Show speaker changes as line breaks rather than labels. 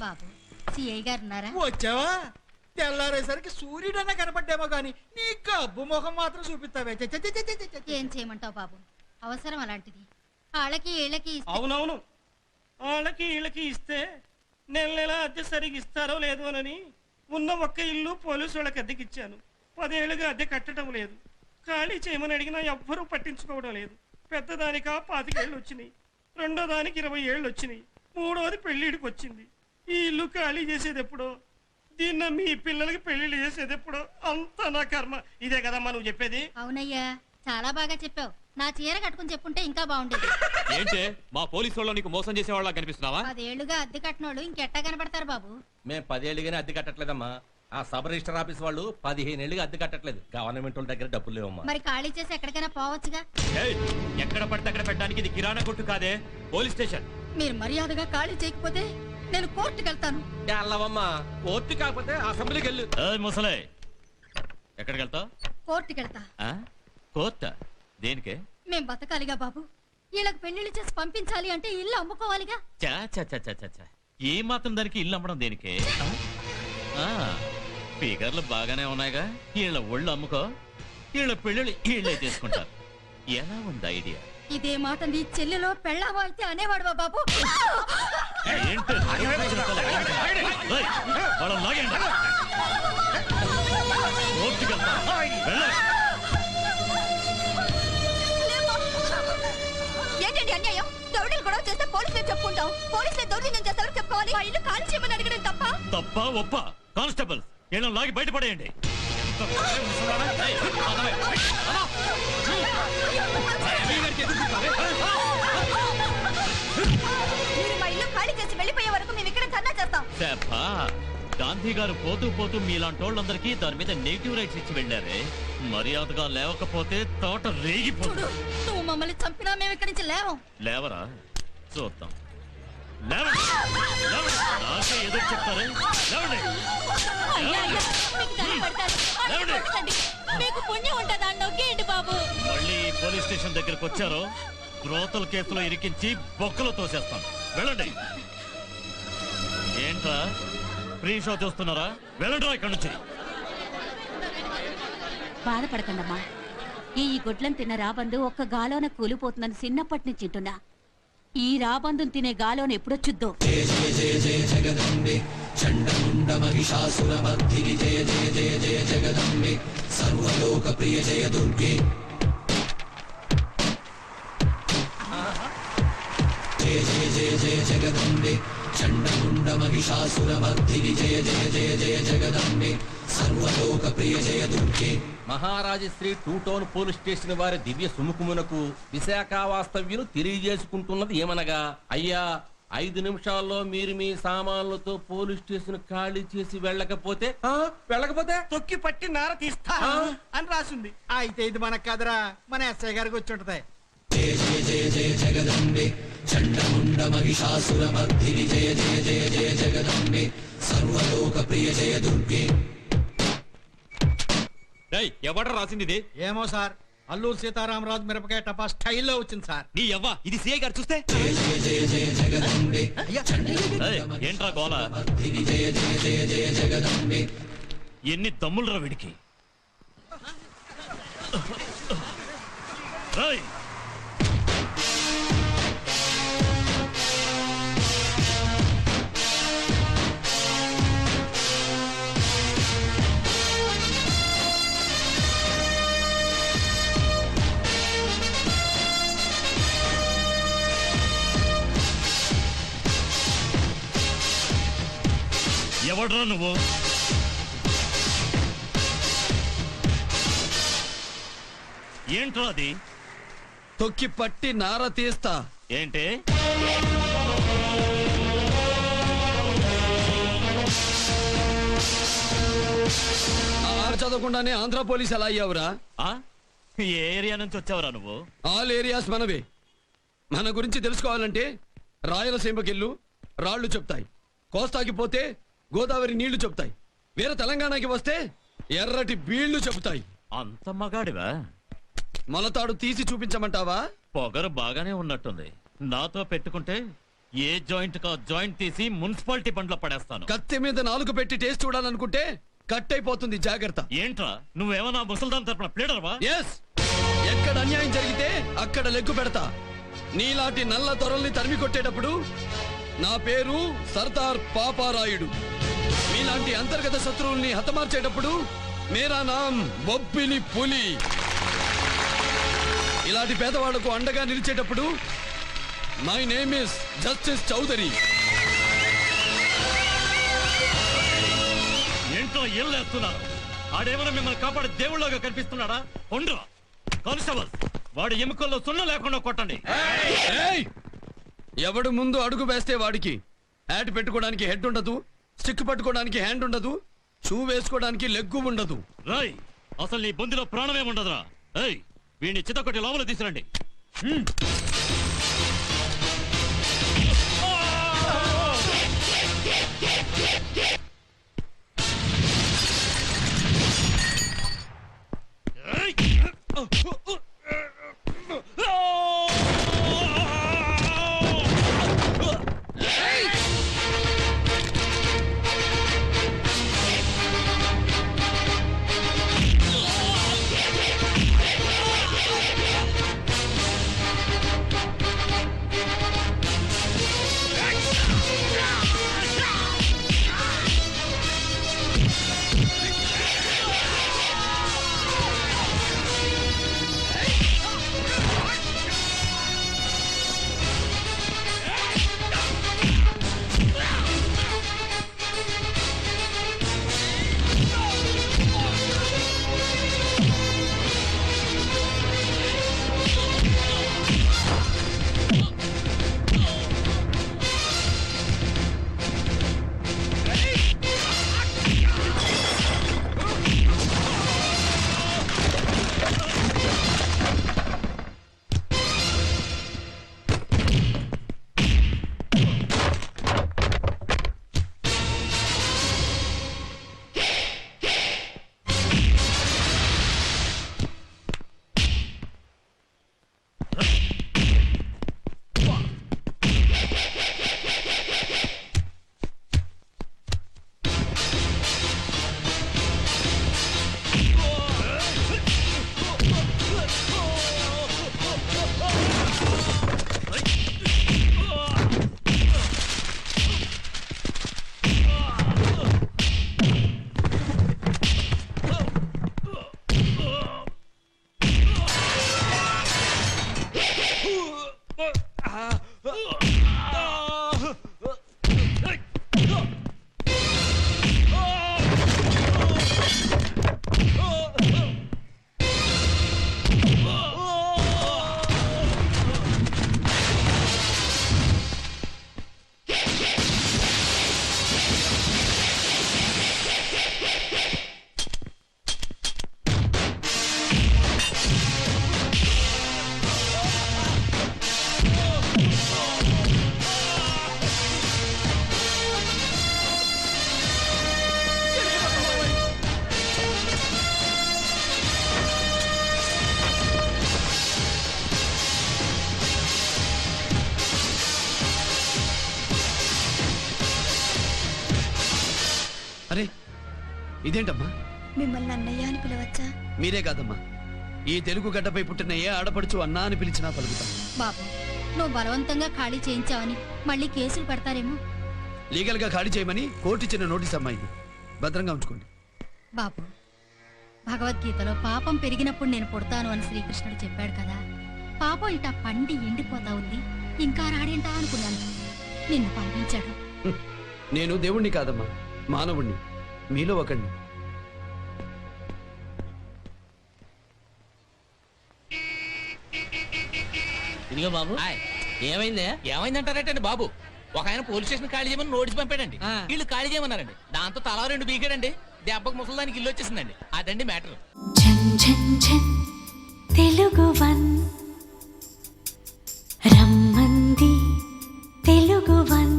బాబు CI గారు ఉన్నారా?
వచ్చావా? తెల్లారేసరికి సూర్యుడన్నా కనపడ్డామో గాని నీ గబ్బు ముఖం మాత్రం చూపిస్తావే.
ఏం చేయమంటావు బాబు, అవసరం అలాంటిది. వాళ్ళకి వీళ్ళకి
అవునవును, వాళ్ళకి వీళ్ళకి ఇస్తే నెల నెల అద్దె సరిగ్గా ఇస్తారో లేదో అని ఉన్న ఒక్క ఇల్లు పోలీసు వాళ్ళకి అద్దెకిచ్చాను. 10 ఏళ్ళుగా అద్దె కట్టడం లేదు. ఖాళీ చేయమని అడిగినా ఎవ్వరూ పట్టించుకోవడం లేదు. పెద్దదానికా 25 ఏళ్ళు వచ్చినాయి, రెండో దానికి 20 ఏళ్ళు వచ్చినాయి, మూడోది పెళ్ళిడికి వచ్చింది. ఈ ఇల్లు ఖాళీ చేసేది ఎప్పుడో, దీన్ని మీ పిల్లలకి పెళ్లిళ్ళు చేసేది ఎప్పుడో, అంతా నా కర్మ. ఇదే కదమ్మా నువ్వు చెప్పేది?
అవునయ్యా, చాలా బాగా చెప్పావు. నా చీర కట్టుకుని చెప్పుంటే ఇంకా బాగుండేది.
ఏంటే మా పోలీసు వాళ్ళు నీకు మోసం చేసే వాళ్ళ కనిపిస్తున్నావా?
10 ఏళ్లుగా అద్దె కట్టినోళ్ళు ఇంకెట్టా కనపడతారు బాబు?
మేము 10 ఏళ్ళుగానే అద్దె కట్టట్లేదమ్మా. ఆ సబ్ రిజిస్టర్ ఆఫీస్ వాళ్ళు 15 ఏళ్ళుగా అద్దె కట్టట్లేదు. గవర్నమెంట్ వాళ్ళ దగ్గర డబ్బులు లేవమ్మా.
మరి ఖాళీ చేసి ఎక్కడికైనా పోవచ్చుగా.
ఎక్కడ పడితే అక్కడ పెట్టడానికి ఇది కిరాణా కొట్టు కాదే, పోలీస్ స్టేషన్.
మీరు మర్యాదగా ఖాళీ చేయకపోతే నేను కోర్టుకు వెళ్తాను.
వెళ్ళవమ్మా, కోర్టు కాకపోతే అసెంబ్లీకి వెళ్ళు.
ముసలే, ఎక్కడికి వెళ్తావు?
కోర్టుకు వెళ్తా.
కోర్టా? దేనికే?
మేం బతకాలిగా బాబు. వీళ్ళకి పెళ్లిళ్ళు చేసి పంపించాలి అంటే ఇల్లు అమ్ముకోవాలిగా.
ఏ మాత్రం దానికి ఇల్లు అమ్మడం దేనికే? ఫిగర్లు బాగానే ఉన్నాయిగా, వీళ్ళ ఒళ్ళు అమ్ముకో, వీళ్ళ పెళ్ళిళ్ళు వీళ్ళే తీసుకుంటారు. ఎలా ఉంది ఐడియా?
ఇదే మాట నీ చెల్లెలో పెళ్ళావా అయితే అనేవాడువా బాబు?
ఏంటండి అన్యాయం? దౌడలు గొడవ చేస్తే పోలీసులు చెప్పుకుంటాం. పోలీసులు దౌర్జన్యం చేస్తారు చెప్పుకోవాలి. మా ఇల్లు ఖాళీ చేయమని అడగడం తప్ప
ఒప్ప? కానిస్టేబుల్ వీళ్ళని లాగి బయటపడేయండి.
మీరు మా ఇల్లు ఖాళీ చేసి వెళ్ళిపోయే వరకు మేము ఇక్కడ ధర్నా చేస్తాం.
గాంధీ గారు పోతూ పోతూ మీలాంటి వాళ్ళందరికీ దాని మీద నెగిటివ్ రైట్స్ ఇచ్చి వెళ్ళారే. మర్యాదగా లేవకపోతే తోట రేగిపోతుంది.
నువ్వు మమ్మల్ని చంపినా మేము ఇక్కడి నుంచి లేవం.
లేవరా? చూద్దాం. ఎదురు చెప్తారే.
మీకు పుణ్యం ఉంటుందా? నొక్కేయండి బాబు.
మళ్ళీ పోలీస్ స్టేషన్ దగ్గరకు వచ్చారో బ్రోతల్ కేసులో ఇరికించి బొక్కలో తోసేస్తాం. వెళ్ళండి. ఏంట్రా ఫ్రీ షో చూస్తున్నారా? వెళ్ళండి ఇక్కడ నుంచి.
బాధపడకండమ్మా. ఈ గొడ్లను తిన్న రాబందు ఒక్క గాలోన కూలిపోతుందని చిన్నప్పటి నుంచి తింటున్నా. ఈ రాబందుని తినే గాలోన ఎప్పుడొచ్చుద్దో.
జయ జయ జయ జయ జగదంబే చండముండ మహిషాసుర మర్దిని జయ జయ జయ జయ జగదంబే సర్వలోక ప్రియ జయ దుర్గే జయ జయ జయ జయ జగదంబే చండముండ మహిషాసుర మర్దిని జయ జయ జయ జయ జగదంబే సర్వలోక ప్రియ జయ దుర్గే.
మహారాజశ్రీ 2 టౌన్ పోలీస్ స్టేషన్ వారి దివ్య సుముఖమునకు విశాఖ వాస్తవ్యులు తెలియజేసుకుంటున్నది ఏమనగా, అయ్యా 5 నిమిషాల్లో మీరు మీ సామాన్లతో పోలీస్ స్టేషన్ ఖాళీ చేసి వెళ్ళకపోతే
తొక్కి పట్టి నార తీస్తా అని రాసింది.
అయితే ఇది మనకు కదరా, మన ఎస్ఐ గారికి వచ్చి ఉంటది.
జయ జయ జయ జయ జగదంబే చండముండ మహిషాసుర మర్దిని జయ జయ జయ జయ జగదంబే సర్వలోక ప్రియ జయ దుర్గే.
ఎవడ రాసింది ఇది?
ఏమో సార్, అల్లూరు సీతారామరాజు మిరపకాయ టపా స్టైల్లో వచ్చింది సార్.
నీ యవ్వ, ఇది సిఐ గారు చూస్తే.
జయ జయ జయ జయ జగదంబే
ఏంట్రా గోల?
మర్దిని జయ జయ జయ జయ జగదంబే.
ఎన్ని దమ్ములరా వీడికి? ఎవడ్రా నువ్వు? ఏంట్రా అది?
తొక్కి పట్టి నార తీస్తా.
ఏంటి?
ఆరు చదవకుండానే ఆంధ్ర పోలీస్ ఎలా అయ్యావురా?
ఏ ఏరియా నుంచి వచ్చావురా నువ్వు?
ఆల్ ఏరియాస్ మనవే. మన గురించి తెలుసుకోవాలంటే రాయలసీమకెళ్ళు రాళ్లు చెప్తాయి, కోస్తాకి పోతే గోదావరి నీళ్లు చెప్తాయి, వేరే తెలంగాణకి వస్తే ఎర్రటి బీళ్లు చెబుతాయి.
అంత మగాడివా?
మొలతాడు తీసి చూపించమంటావా?
పొగరు బాగానే ఉన్నట్టుంది. నాతో పెట్టుకుంటే ఏ జాయింట్ కా జాయింట్ తీసి మున్సిపాలిటీ బండ్లో పడేస్తాను.
కత్తి మీద నాలుగు పెట్టి టేస్ట్ చూడాలనుకుంటే కట్ అయిపోతుంది, జాగ్రత్త.
ఏంట్రా నువ్వేమన్నా ముసల్దాన్ తరపున ప్లేడర్వా?
ఎస్, ఎక్కడ అన్యాయం జరిగితే అక్కడ లెగ్గు పెడతా. నీలాంటి నల్ల దొరల్ని తరిమి కొట్టేటప్పుడు నా పేరు సర్దార్ పాపారాయుడు. మీలాంటి అంతర్గత శత్రువుల్ని హతమార్చేటప్పుడు మేరా నామ్ బొబ్బిలి పులి. ఇలాంటి పేదవాళ్లకు అండగా నిలిచేటప్పుడు my name is justice Chaudhary.
ఏంటో ఏం లేస్తున్నారు? ఆడేమైనా మిమ్మల్ని కాపాడే దేవుళ్ళగా కనిపిస్తున్నాడా? ఉండరా కానిస్టేబుల్, వాడి ఎముకల్లో సున్నం లేకుండా కొట్టండి.
ఏయ్! ఎవడు ముందు అడుగు వేస్తే వాడికి హ్యాట్ పెట్టుకోవడానికి హెడ్ ఉండదు, స్టిక్ పట్టుకోవడానికి హ్యాండ్ ఉండదు, షూ వేసుకోవడానికి లెగ్గు ఉండదు.
రాయ్, అసలు నీ బొందిలో ప్రాణమేముండదురా. ఏయ్, వీడిని చితకొట్టి లోపల తీసుకురండి.
అరే, ఇదేంటమ్మా?
మిమ్మల్ని అన్నయ్య అని పిలవచ్చా?
మీరే కాదమ్మా, ఈ తెలుగు గడ్డపై పుట్టిన ఏ ఆడపడుచు అన్నా అని పిలిచినా పలుకుతా.
బాబు, నువ్వు బలవంతంగా ఖాళీ చేయించావని మళ్ళీ కేసులు పెడతారేమో.
లీగల్ గా ఖాళీ చేయమని కోర్టు ఇచ్చిన నోటీస్ అమ్మా, ఇది భద్రంగా ఉంచుకోండి.
బాబు, భగవద్గీతలో పాపం పెరిగినప్పుడు నేను పుడతాను అని శ్రీకృష్ణుడు చెప్పాడు కదా. పాపం ఇట పండి ఎండిపోతా ఉంది, ఇంకా రాడేంటా అనుకున్నాను. నిన్ను పంపించాడు.
నేను దేవుణ్ణి కాదమ్మా, మానవుణ్ణి, మీలో ఒకణ్ణి.
ఇదిగో బాబు, ఏమైందే? ఏమైందంటారటండి బాబు, ఒక ఆయన పోలీస్ స్టేషన్ ఖాళీ చేయమని నోటీస్ పంపాడండి. వీళ్ళు ఖాళీ చేయమన్నారండి. దాంతో తలా రెండు బీకాడండి. దెబ్బకు ముసలిదానికి ఇల్లు వచ్చేసిందండి. అదండి మ్యాటర్.
తెలుగువన్ రమ్మంది తెలుగువన్.